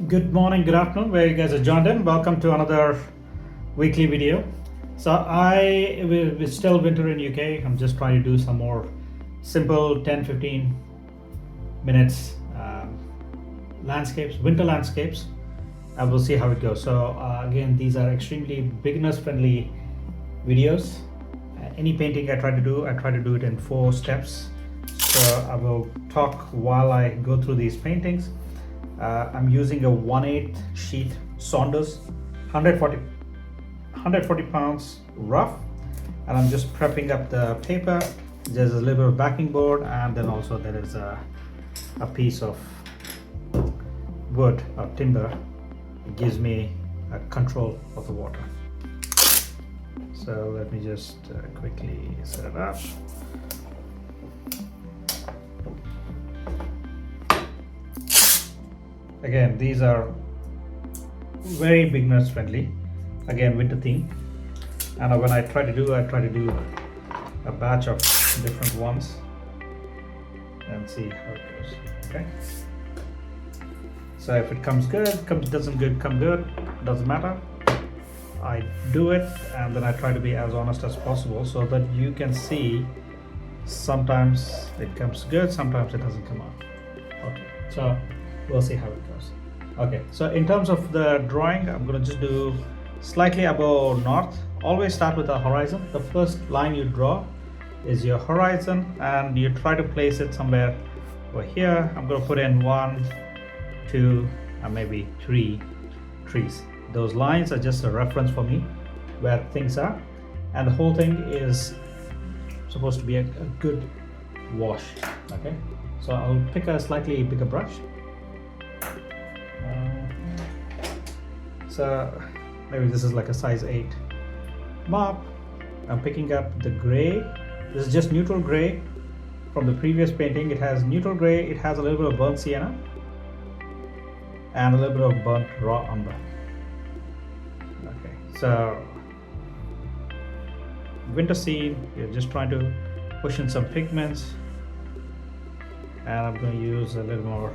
Good morning, good afternoon, where you guys are joined in. Welcome to another weekly video. So it's still winter in UK. I'm just trying to do some more simple 10-15 minutes landscapes, winter landscapes. And we'll see how it goes. So again, these are extremely beginners friendly videos. Any painting I try to do it in 4 steps. So I will talk while I go through these paintings. I'm using a 1/8 sheet Saunders 140 pounds rough, and I'm just prepping up the paper. There's a little backing board, and then also there is a piece of wood or timber. It gives me a control of the water. So let me just quickly set it up. Again, these are very beginners friendly. Again, winter theme. And when I try to do a batch of different ones and see how it goes. Okay. So if it comes good, doesn't come good, doesn't matter. I do it and then I try to be as honest as possible so that you can see sometimes it comes good, sometimes it doesn't come out. Okay. So we'll see how it goes. Okay, so in terms of the drawing, I'm going to just do slightly above north. Always start with the horizon. The first line you draw is your horizon, and you try to place it somewhere over here. I'm going to put in 1, 2, and maybe 3 trees. Those lines are just a reference for me where things are, and the whole thing is supposed to be a good wash. Okay, so I'll pick a slightly bigger brush. So maybe this is like a size 8 mop. I'm picking up the gray. This is just neutral gray from the previous painting. It has neutral gray, it has a little bit of burnt sienna and a little bit of burnt raw umber. Okay, so winter scene, you're just trying to push in some pigments, and I'm going to use a little more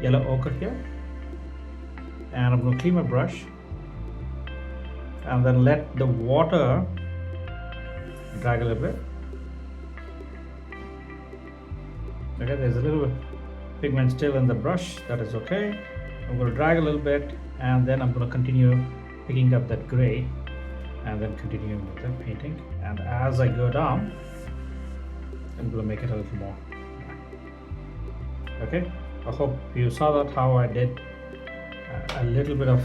yellow ochre here, and I'm going to clean my brush and then let the water drag a little bit. Okay, there's a little pigment still in the brush, that is okay. I'm going to drag a little bit, and then I'm going to continue picking up that gray and then continuing with the painting. And as I go down, I'm going to make it a little more. Okay, I hope you saw that how I did a little bit of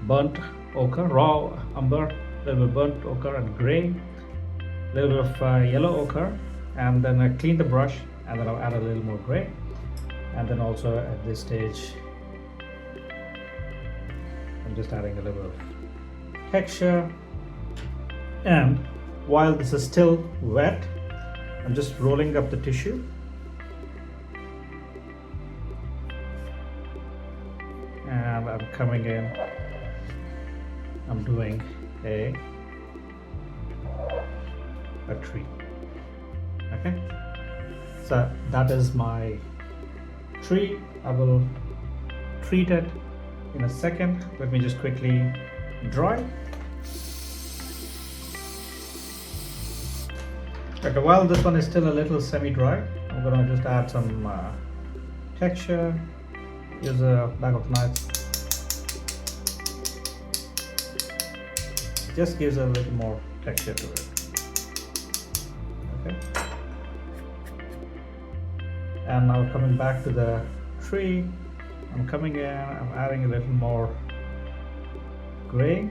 burnt ochre, raw umber, a little bit burnt ochre and gray, a little bit of yellow ochre, and then I clean the brush, and then I'll add a little more gray, and then also at this stage I'm just adding a little bit of texture. And while this is still wet, I'm just rolling up the tissue. And I'm coming in, I'm doing a tree. Okay, so that is my tree. I will treat it in a second. Let me just quickly dry. Okay, while this one is still a little semi-dry, I'm gonna just add some texture. Use a bag of knives. Just gives a little more texture to it. Okay. And now coming back to the tree, I'm coming in, I'm adding a little more gray.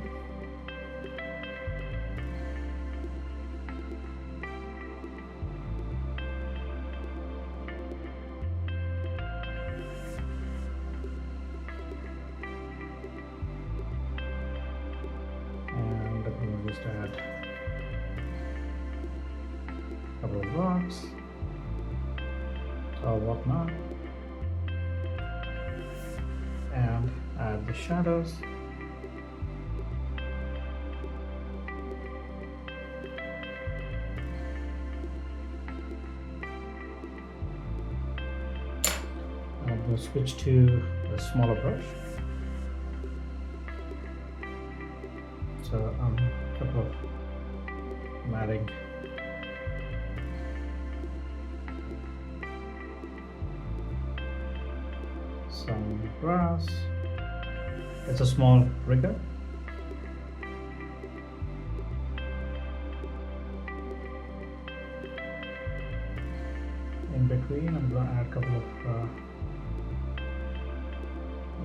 Just add a couple of rocks or whatnot, and add the shadows. switch to a smaller brush. So I'm adding some grass. It's a small rigger. In between, I'm going to add a couple of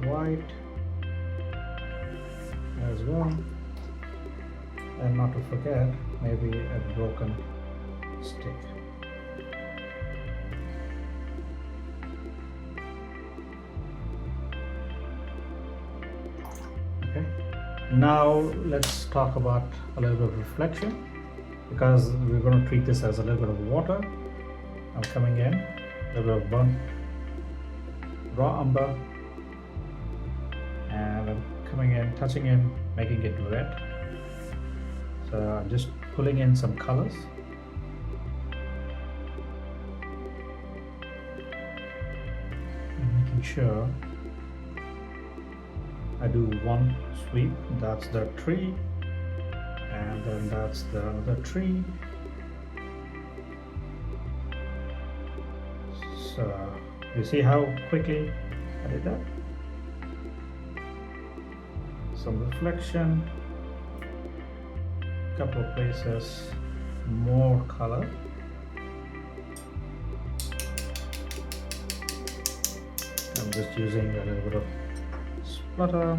white as well, and not to forget maybe a broken stick. Okay, now let's talk about a little bit of reflection, because we're going to treat this as a little bit of water. I'm coming in, a little bit of burnt raw umber, and I'm coming in, touching in, making it red. So I'm just pulling in some colors. And making sure I do one sweep. That's the tree, and then that's the other tree. So you see how quickly I did that? Some reflection, couple of places, more color. I'm just using a little bit of splatter.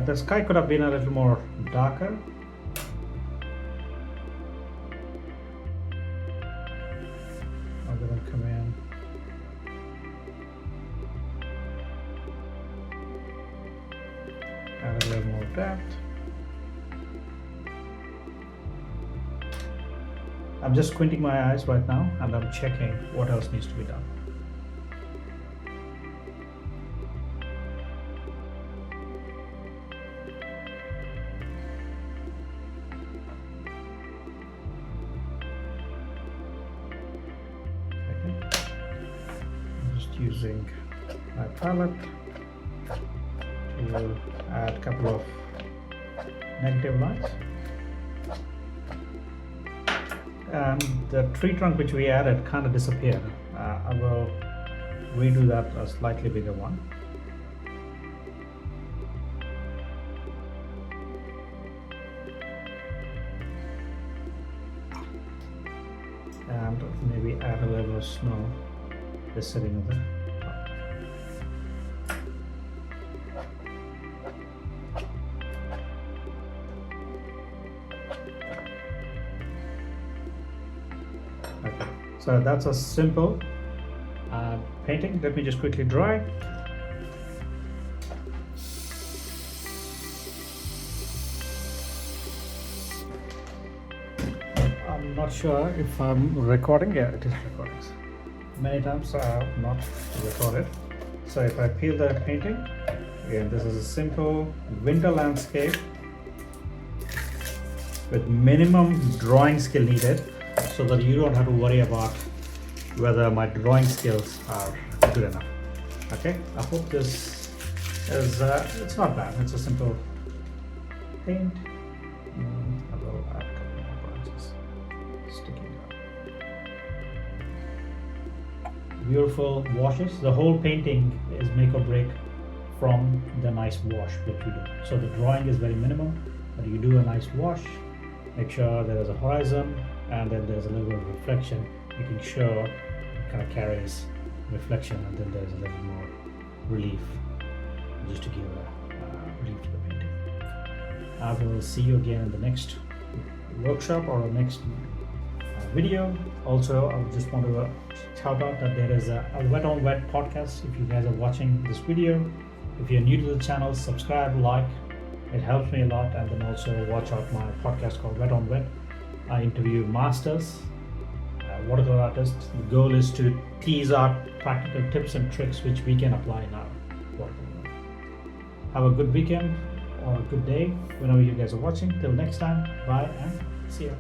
The sky could have been a little more darker. I'm going to come in. Add a little more depth. I'm just squinting my eyes right now, and I'm checking what else needs to be done. Using my palette to add a couple of negative lines, and the tree trunk which we added kind of disappeared. I will redo that a slightly bigger one. And maybe add a little of snow just sitting over there. Okay, so that's a simple painting. Let me just quickly dry. I'm not sure if I'm recording. Yeah, it is recording. Many times I have not recorded. So if I peel the painting, again, this is a simple winter landscape with minimum drawing skill needed, so that you don't have to worry about whether my drawing skills are good enough. Okay, I hope this is, it's not bad. It's a simple paint. I will add a couple more branches sticking out. Beautiful washes. The whole painting is make or break from the nice wash that you do. So the drawing is very minimum, but you do a nice wash, make sure there is a horizon, and then there's a little bit of reflection, making sure it kind of carries reflection, and then there's a little more relief, just to give a relief to the painting. I will see you again in the next workshop or the next video. Also, I just want to shout out that there is a Wet on Wet podcast. If you guys are watching this video, if you're new to the channel, subscribe, like, it helps me a lot. And then also watch out my podcast called Wet on Wet. I interview masters, watercolor artists. The goal is to tease out practical tips and tricks which we can apply in our Watercolor. Have a good weekend or a good day whenever you guys are watching. Till next time, bye and see ya.